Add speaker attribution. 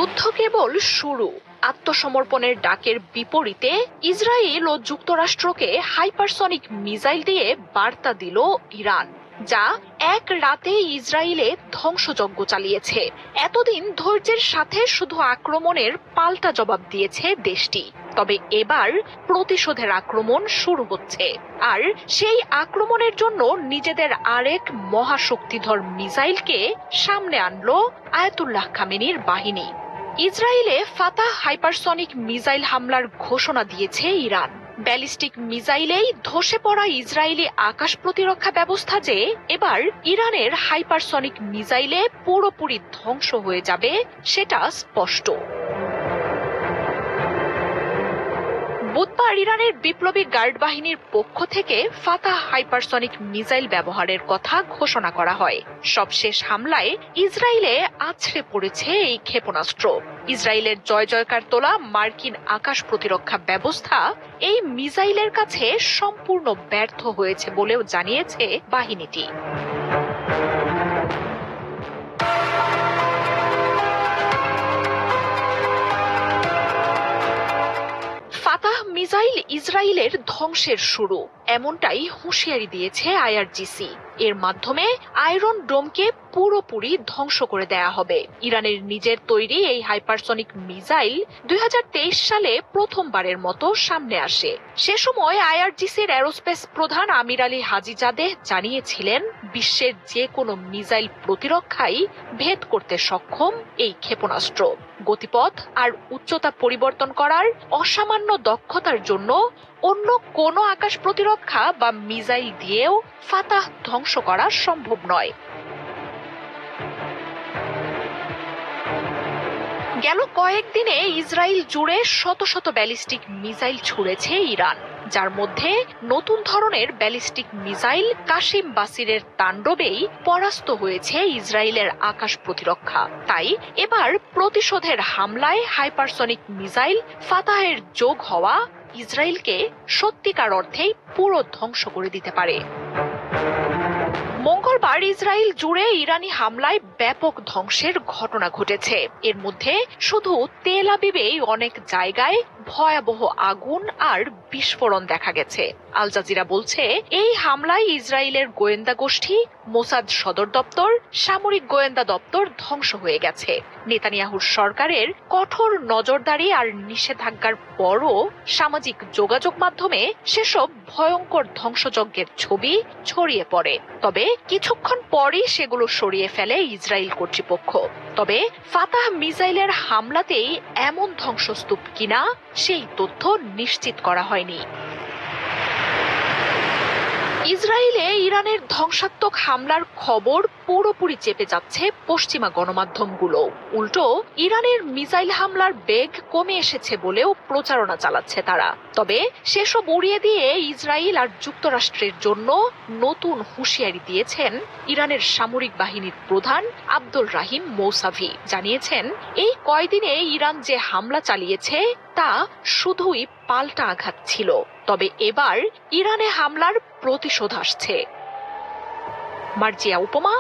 Speaker 1: যুদ্ধ কেবল শুরু। আত্মসমর্পণের ডাকের বিপরীতে ইসরায়েল ও যুক্তরাষ্ট্রকে হাইপারসনিক মিসাইল দিয়ে বার্তা দিল ইরান, যা এক রাতে ইসরায়েলে ধ্বংসযজ্ঞ চালিয়েছে। এতদিন ধৈর্যের সাথে শুধু আক্রমণের পাল্টা জবাব দিয়েছে দেশটি, তবে এবার প্রতিশোধের আক্রমণ শুরু হচ্ছে। আর সেই আক্রমণের জন্য নিজেদের আরেক মহাশক্তিধর মিসাইলকে সামনে আনলো আয়াতুল্লাহ খামেনির বাহিনী। ইসরায়েলে ফাতাহ হাইপারসনিক মিসাইল হামলার ঘোষণা দিয়েছে ইরান। ব্যালিস্টিক মিসাইলেই ধসে পড়া ইসরায়েলি আকাশ প্রতিরক্ষা ব্যবস্থা যে এবার ইরানের হাইপারসনিক মিসাইলে পুরোপুরি ধ্বংস হয়ে যাবে সেটা স্পষ্ট। বুধবার ইরানের বিপ্লবী গার্ড বাহিনীর পক্ষ থেকে ফাতাহ হাইপারসনিক মিসাইল ব্যবহারের কথা ঘোষণা করা হয়। সবশেষ হামলায় ইসরায়েলে আছড়ে পড়েছে এই ক্ষেপণাস্ত্র। ইসরায়েলের জয় জয়কার তোলা মার্কিন আকাশ প্রতিরক্ষা ব্যবস্থা এই মিসাইলের কাছে সম্পূর্ণ ব্যর্থ হয়েছে বলেও জানিয়েছে বাহিনীটি। ফাতাহ মিসাইল ইসরায়েলের ধ্বংসের শুরু, এমনটাই হুঁশিয়ারি দিয়েছে আইআরজিসি। এর মাধ্যমে আয়রন ডোমকে পুরোপুরি ধ্বংস করে দেয়া হবে। ইরানের নিজের তৈরি এই হাইপারসনিক মিসাইল 2023 সালে প্রথমবারের মতো সামনে আসে। সে সময় আইআরজিসির অ্যারোস্পেস প্রধান আমির আলী হাজিজাদেহ জানিয়েছিলেন, বিশ্বের যে কোনো মিসাইল প্রতিরক্ষাই ভেদ করতে সক্ষম এই ক্ষেপণাস্ত্র। গতিপথ আর উচ্চতা পরিবর্তন করার অসামান্য দক্ষতার জন্য অন্য কোনো আকাশ প্রতিরক্ষা বা মিসাইল দিয়েও ফাতাহ ধ্বংস করা সম্ভব নয়। গেল কয়েকদিনে ইসরায়েল জুড়ে শত শত ব্যালিস্টিক মিসাইল ছুড়েছে ইরান, যার মধ্যে নতুন ধরনের ব্যালিস্টিক মিসাইল কাসিম বাসিরের তাণ্ডবেই পরাস্ত হয়েছে ইসরায়েলের আকাশ প্রতিরক্ষা। তাই এবার প্রতিশোধের হামলায় হাইপারসনিক মিসাইল ফাতাহের যোগ হওয়া ইসরায়েলকে সত্যিকার অর্থেই পুরো ধ্বংস করে দিতে পারে। মঙ্গলবার ইসরায়েল জুড়ে ইরানি হামলায় ব্যাপক ধ্বংসের ঘটনা ঘটেছে। এর মধ্যে শুধু তেল আবিবেই অনেক জায়গায় ভয়াবহ আগুন আর বিস্ফোরণ দেখা গেছে। আল জাজিরা বলছে, এই হামলায় ইসরায়েলের গোয়েন্দা গোষ্ঠী, মোসাদ সদর দপ্তর, সামরিক গোয়েন্দা দপ্তর ধ্বংস হয়ে গেছে। নেতানিয়াহুর সরকারের কঠোর নজরদারি আর নিষেধাজ্ঞার পরও সামাজিক যোগাযোগ মাধ্যমে সেসব ভয়ঙ্কর ধ্বংসযজ্ঞের ছবি ছড়িয়ে পড়ে। তবে কিছুক্ষণ পরই সেগুলো সরিয়ে ফেলে ইসরায়েল কর্তৃপক্ষ। তবে ফাতাহ মিসাইলের হামলাতেই এমন ধ্বংসস্তূপ কিনা সেই তথ্য নিশ্চিত করা হয়নি। ইসরায়েলে ইরানের ধ্বংসাত্মক হামলার খবর পুরোপুরি চেপে যাচ্ছে পশ্চিমা গণমাধ্যমগুলো। উল্টো ইরানের মিসাইল হামলার বেগ কমে এসেছে বলেও প্রচারণা চালাচ্ছে তারা। তবে সেসব উড়িয়ে দিয়ে ইসরায়েল আর যুক্তরাষ্ট্রের জন্য নতুন হুঁশিয়ারি দিয়েছেন ইরানের সামরিক বাহিনীর প্রধান আব্দুল রাহিম মৌসাভি। জানিয়েছেন, এই কয়দিনে ইরান যে হামলা চালিয়েছে তা শুধুই পাল্টা আঘাত ছিল, তবে এবার ইরানে হামলার প্রতিশোধ আসছে। মার্জিয়া উপমা,